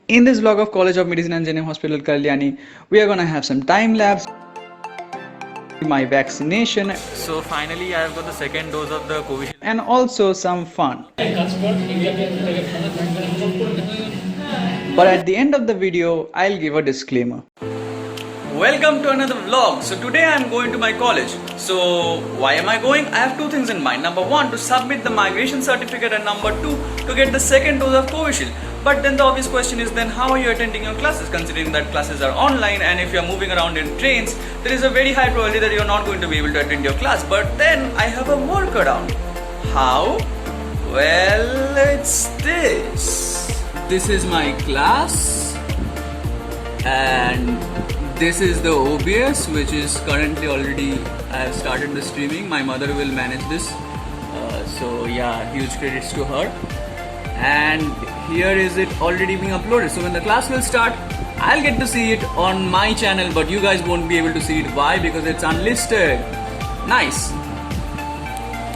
In this vlog of College of Medicine and JNM Hospital Kalyani, we are gonna have some time lapse, my vaccination, So finally, I have got the second dose of the Covishield. and also some fun. But at the end of the video, I'll give a disclaimer. Welcome to another vlog. So today I am going to my college. So why am I going? I have two things in mind. Number one, to submit the migration certificate, and number two, to get the second dose of Covishield. But then the obvious question is, then how are you attending your classes, considering that classes are online, and if you are moving around in trains, there is a very high probability that you are not going to be able to attend your class. But then I have a workaround. How? Well, it's this. This is my class, and this is the OBS, which is currently already, I have started the streaming. My mother will manage this. So yeah, huge credits to her. And here is it already being uploaded. So when the class will start, I'll get to see it on my channel, but you guys won't be able to see it. Why? Because it's unlisted. Nice.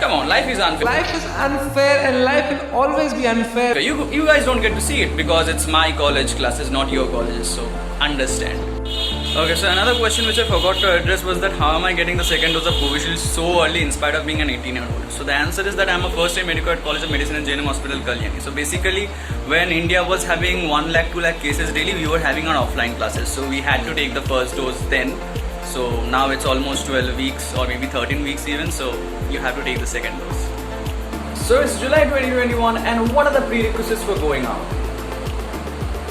Come on, life is unfair. Life is unfair and life will always be unfair. Okay, you guys don't get to see it because it's my college classes, not your colleges, so understand. Okay, so another question which I forgot to address was that how am I getting the second dose of Covishield so early in spite of being an 18-year-old? So the answer is that I'm a first-time medico at College of Medicine and JNM Hospital Kalyani. So basically, when India was having 1 lakh, 2 lakh cases daily, we were having our offline classes. So we had to take the first dose then. So now it's almost 12 weeks or maybe 13 weeks even, so you have to take the second dose. So it's July 2021, and what are the prerequisites for going out?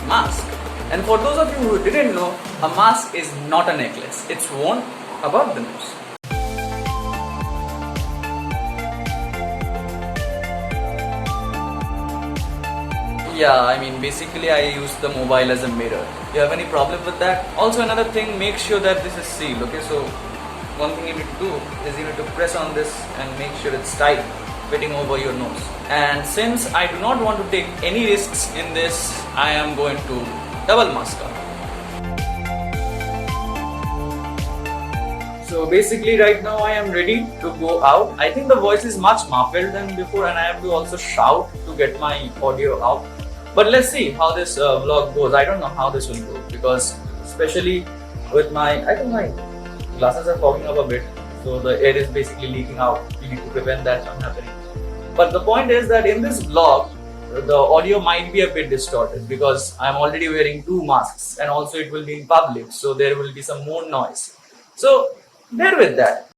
Mask. And for those of you who didn't know, a mask is not a necklace. It's worn above the nose. Yeah, I mean basically I use the mobile as a mirror. You have any problem with that? Also another thing, make sure that this is sealed. Okay, so one thing you need to do is you need to press on this and make sure it's tight, fitting over your nose. And since I do not want to take any risks in this, I am going to double mask up. So basically right now I am ready to go out. I think the voice is much muffled than before, and I have to also shout to get my audio out. But let's see how this vlog goes. I don't know how this will go because especially with I think my glasses are fogging up a bit. So the air is basically leaking out. You need to prevent that from happening. But the point is that in this vlog, the audio might be a bit distorted because I'm already wearing 2 masks and also it will be in public, so there will be some more noise. So bear with that.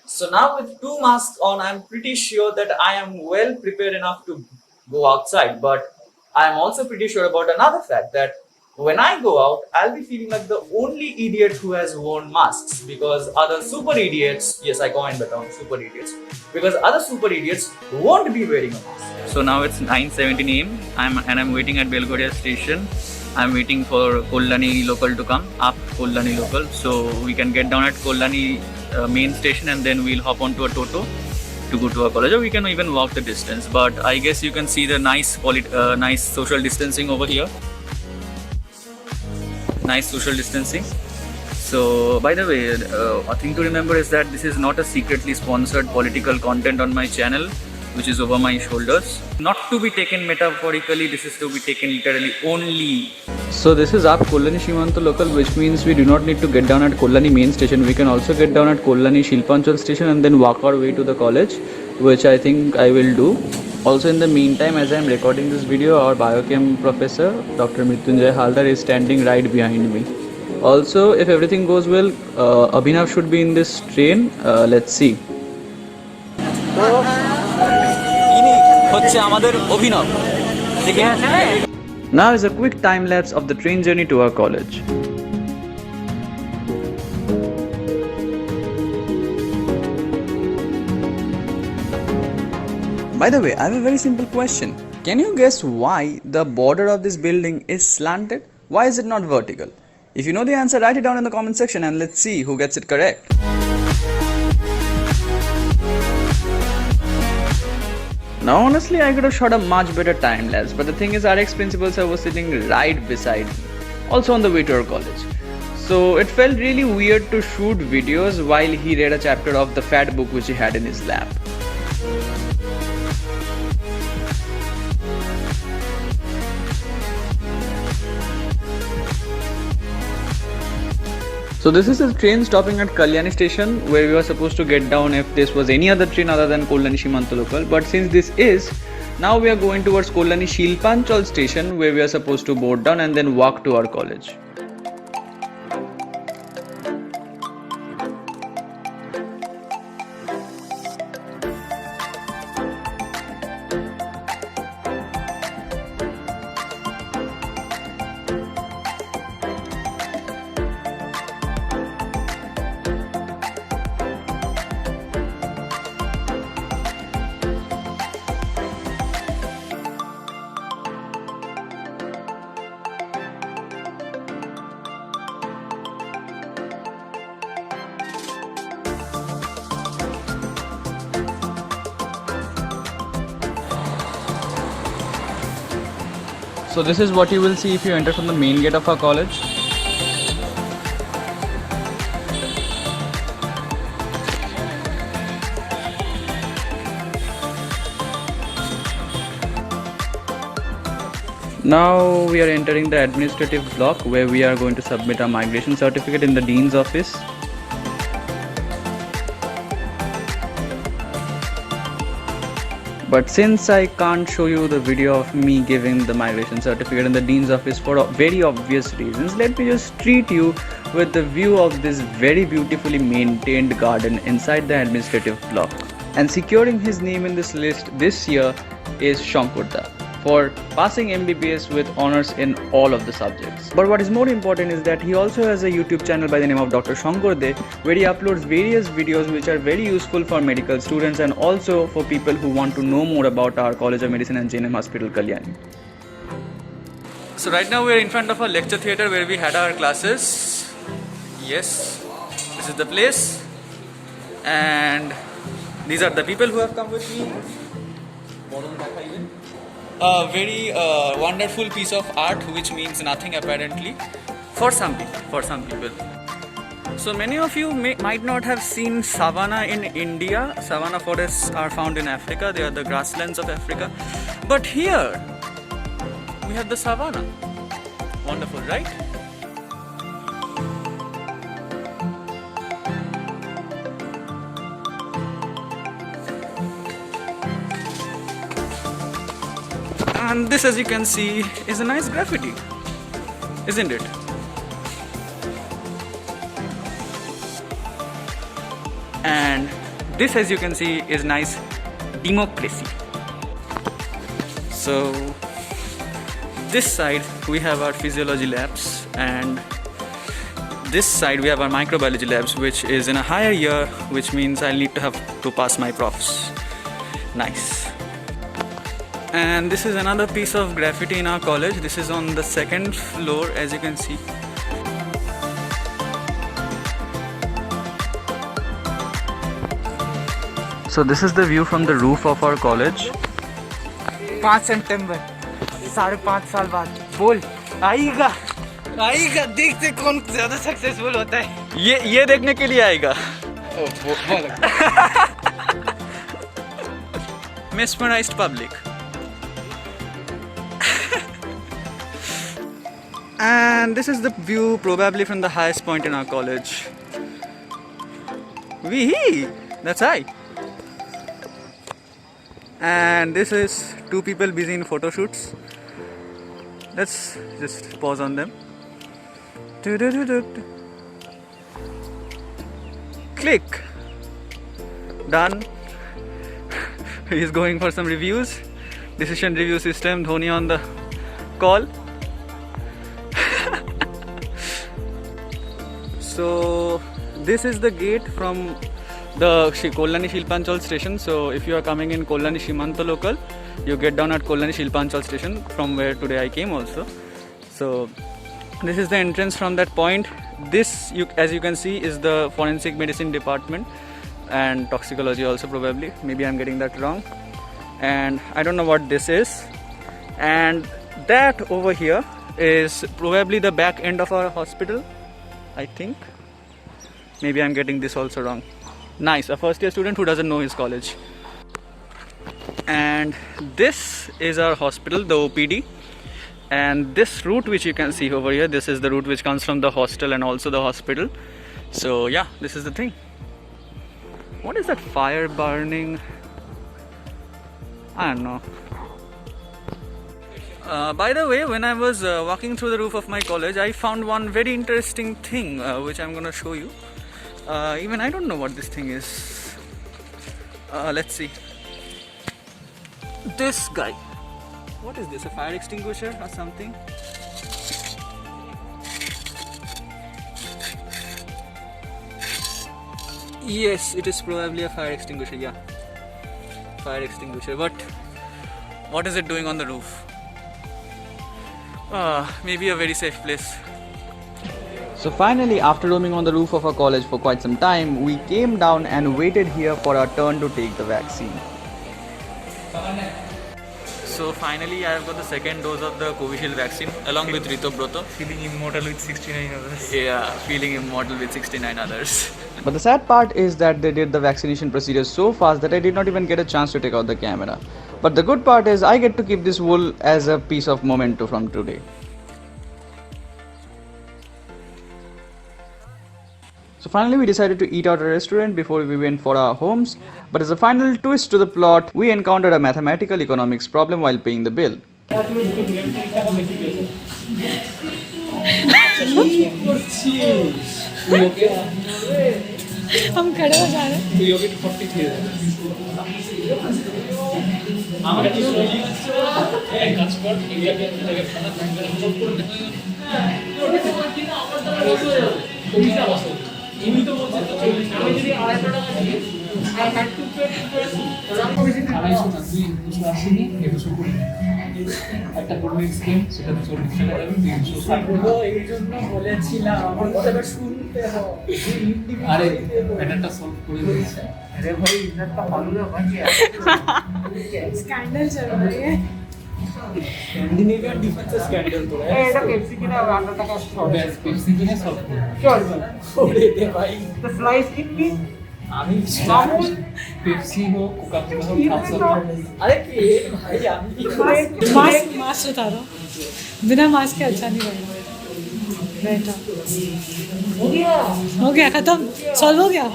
So now with 2 masks on, I'm pretty sure that I am well prepared enough to go outside. But I'm also pretty sure about another fact, that when I go out, I'll be feeling like the only idiot who has worn masks, because other super idiots, yes, I coined the term super idiots, because other super idiots won't be wearing a mask. So now it's 9:17 AM. I'm waiting at Belgoria station. I'm waiting for Kollani local to come, up Kollani local, so we can get down at Kollani main station and then we'll hop onto a Toto to go to our college, or we can even walk the distance. But I guess you can see the nice social distancing over here. Nice social distancing. So by the way, a thing to remember is that this is not a secretly sponsored political content on my channel, which is over my shoulders. Not to be taken metaphorically, this is to be taken literally only. So this is up Kollani Shimanto local, which means we do not need to get down at Kollani main station. We can also get down at Kollani Shilpanchal station and then walk our way to the college, which I think I will do. Also in the meantime, as I am recording this video, our biochem professor, Dr. Mrityunjay Haldar, is standing right behind me. Also, if everything goes well, Abhinav should be in this train. Let's see. Now is a quick time lapse of the train journey to our college. By the way, I have a very simple question. Can you guess why the border of this building is slanted? Why is it not vertical? If you know the answer, write it down in the comment section and let's see who gets it correct. Now honestly, I could have shot a much better time lapse, but the thing is, our ex-principal sir was sitting right beside me, also on the way to our college. So it felt really weird to shoot videos while he read a chapter of the fat book which he had in his lap. So this is the train stopping at Kalyani station where we were supposed to get down if this was any other train other than Kollani Shimanto local. But since this is, now we are going towards Kollani Shilpanchal station where we are supposed to board down and then walk to our college. So this is what you will see if you enter from the main gate of our college. Now we are entering the administrative block where we are going to submit our migration certificate in the Dean's office. But since I can't show you the video of me giving the migration certificate in the Dean's office for very obvious reasons, let me just treat you with the view of this very beautifully maintained garden inside the administrative block. And securing his name in this list this year is Shankurda for passing MBBS with honors in all of the subjects. But what is more important is that he also has a YouTube channel by the name of Dr. Shankurde where he uploads various videos which are very useful for medical students and also for people who want to know more about our College of Medicine and JNM Hospital Kalyani. So right now we are in front of a lecture theatre where we had our classes. Yes, this is the place and these are the people who have come with me. A very wonderful piece of art which means nothing apparently for some people. So many of you might not have seen savanna in India. Savanna forests are found in Africa. They are the grasslands of Africa. But here we have the savanna. Wonderful, right? And this, as you can see, is a nice graffiti, isn't it? And this, as you can see, is nice democracy. So this side we have our physiology labs and this side we have our microbiology labs, which is in a higher year, which means I'll need to have to pass my profs. Nice. And this is another piece of graffiti in our college. This is on the second floor, as you can see. So this is the view from the roof of our college. 5 सितंबर 5.5 साल बाद बोल आएगा देखते कौन ज्यादा successful होता है ये देखने के लिए आएगा. Mesmerized public. And this is the view probably from the highest point in our college. Wee! That's high. And this is two people busy in photo shoots. Let's just pause on them. Click. Done. He's going for some reviews. Decision review system. Dhoni on the call. So this is the gate from the Kollani Shilpanchal station. So if you are coming in Kollani Shimanto local, you get down at Kollani Shilpanchal station, from where today I came also. So this is the entrance from that point. This, as you can see, is the forensic medicine department and toxicology also probably. Maybe I'm getting that wrong. And I don't know what this is. And that over here is probably the back end of our hospital, I think. Maybe I'm getting this also wrong. Nice, a first year student who doesn't know his college. And this is our hospital, the OPD. And this route which you can see over here, this is the route which comes from the hostel and also the hospital. So yeah, this is the thing. What is that fire burning? I don't know. By the way, when I was walking through the roof of my college, I found one very interesting thing which I'm gonna show you. Even I don't know what this thing is. Let's see. This guy. What is this? A fire extinguisher or something? Yes, it is probably a fire extinguisher. Yeah, fire extinguisher. But what is it doing on the roof? Maybe a very safe place. So finally, after roaming on the roof of our college for quite some time, we came down and waited here for our turn to take the vaccine. So finally, I have got the second dose of the Covishield vaccine along with Ritobroto. Feeling immortal with 69 others. Yeah, feeling immortal with 69 others. But the sad part is that they did the vaccination procedure so fast that I did not even get a chance to take out the camera. But the good part is I get to keep this wool as a piece of memento from today. So finally we decided to eat out at a restaurant before we went for our homes. But as a final twist to the plot, we encountered a mathematical economics problem while paying the bill. हम खड़े हो जा रहे हैं একটা coding scheme সেটা 40 টাকা যাবে 360 এই জন্য বলেছিলাম আমাদের শুনতে হবে আরে ম্যাটারটা সলভ করে দিয়েছে আরে ভাই এটা ভালো না বাকি स्कैंडल चल रही है স্ক্যান্ডিনেভিয়ান ডিফেন্স স্ক্যান্ডাল তো এটা পেপসি কিনা 12 টাকা ব্যাস পেপসি কিনে সলভ করে চল ওরে দে ভাই the slice কিনবি আমি মামুন পেপসি হোক কোকা কোলা হোক থামস আপ আরে কি ভাই আমি मास्क मास्क उतारो बिना मास्क के अच्छा नहीं लगेगा बेटा हो गया खत्म सॉल्व हो गया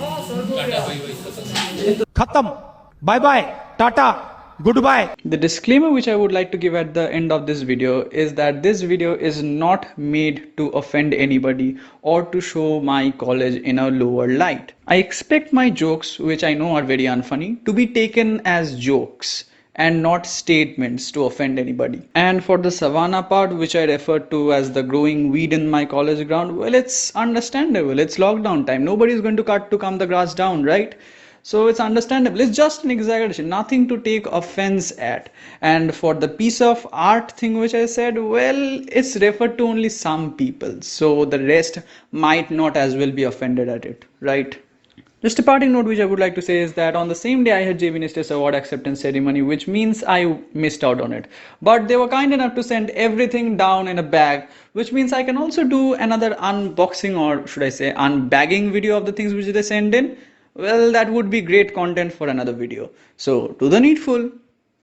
खत्म bye bye tata goodbye. The disclaimer which I would like to give at the end of this video is that this video is not made to offend anybody or to show my college in a lower light. I expect my jokes, which I know are very unfunny, to be taken as jokes and not statements to offend anybody. And for the savannah part, which I refer to as the growing weed in my college ground, well, it's understandable. It's lockdown time. Nobody is going to cut to come the grass down, right? So it's understandable. It's just an exaggeration, nothing to take offense at. And for the piece of art thing which I said, well, it's referred to only some people, so the rest might not as well be offended at it, right? Just a parting note which I would like to say is that on the same day I had JV Nestes award acceptance ceremony, which means I missed out on it. But they were kind enough to send everything down in a bag, which means I can also do another unboxing, or should I say unbagging video of the things which they send in. Well, that would be great content for another video. So, to the needful.